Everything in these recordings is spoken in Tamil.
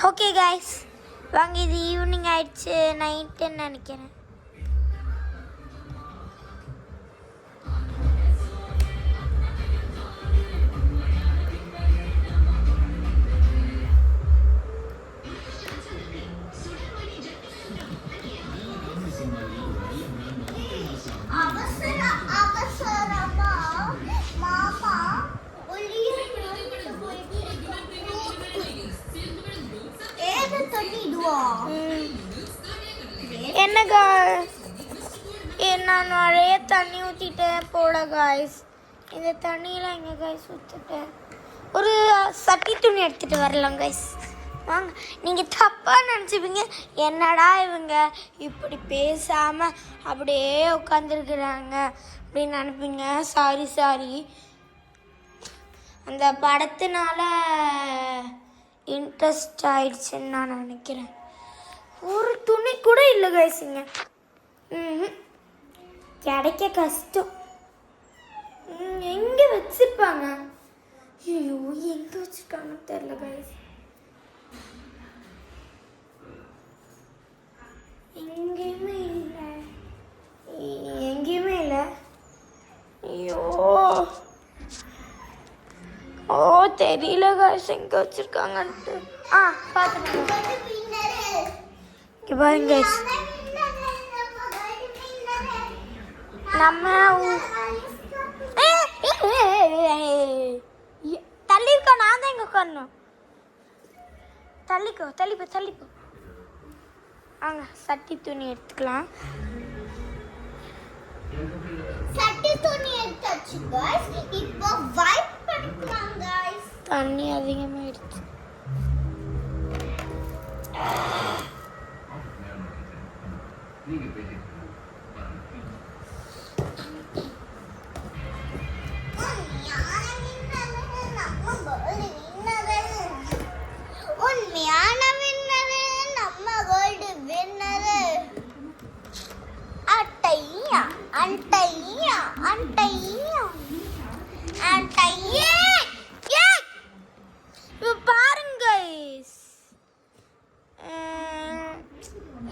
ஓகே கைஸ், வாங்க. இது ஈவினிங் ஆயிடுச்சு, நைட்டுன்னு நினைக்கிறேன். என்னக்கா, நான் நிறைய தண்ணி ஊற்றிட்டேன் போல காய்ஸ். இந்த தண்ணியில் எங்கே காய்ஸ் ஊற்றிட்டேன். ஒரு சட்டி துணி எடுத்துகிட்டு வரலாம் காய்ஸ். வாங்க. நீங்கள் தப்பாக நினச்சிப்பீங்க, என்னடா இவங்க இப்படி பேசாமல் அப்படியே உட்காந்துருக்குறாங்க அப்படின்னு நினைப்பீங்க. சாரி. அந்த படத்தினால இன்ட்ரெஸ்ட் ஆயிடுச்சுன்னு நான் நினைக்கிறேன். ஒரு துணி கூட இல்லை கைஸுங்க. கிடைக்க கஷ்டம். எங்கே வச்சுருப்பாங்க? ஐயோ, எங்கே வச்சுருக்காங்கன்னு தெரில கைஸ். எங்கேயுமே இல்லை. ஐயோ, தெரியல கைஸ் எங்கே வச்சுருக்காங்கன்ட்டு. பார்த்துட்டு பாருங்க கைஸ், நம்ம தள்ளிக்கோ. நான் தான் இங்கே உட்காரணும். தள்ளிப்போ. வாங்க, சட்டி துணி எடுத்துக்கலாம். சட்டி துணி எடுத்தாச்சு गाइस. இப்போ வைப் பண்ணிக்கலாம் गाइस. தண்ணி அதிகமாயிடுச்சு. உண்மையான வின்னரு நம்ம கோல்டு வின்னரு. அட்டையா பாருங்க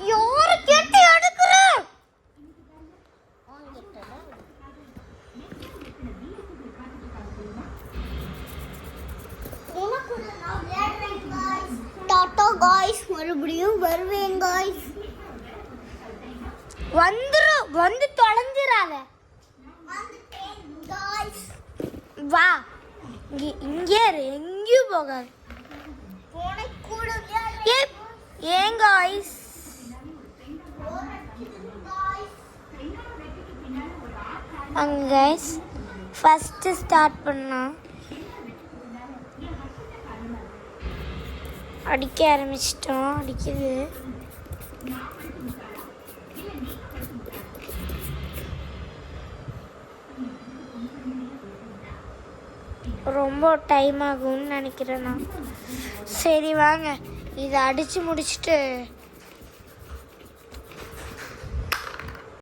யாரு கேட்டு எடுக்கிற. டாடா गाइस, மறுபடியும் வருவேன் गाइस. வந்து தொலைஞ்சிராத. गाइस வா, இங்கே எங்கேயும் போகாது. ஏன் गाइस? அங்க गाइस ஃபர்ஸ்ட் ஸ்டார்ட் பண்ணோம். அடிக்க ஆரம்பிச்சிட்டோம். அடிக்குது. ரொம்ப டைம் ஆகும்னு நினைக்கிறேன் நான். சரி வாங்க, இதை அடித்து முடிச்சுட்டு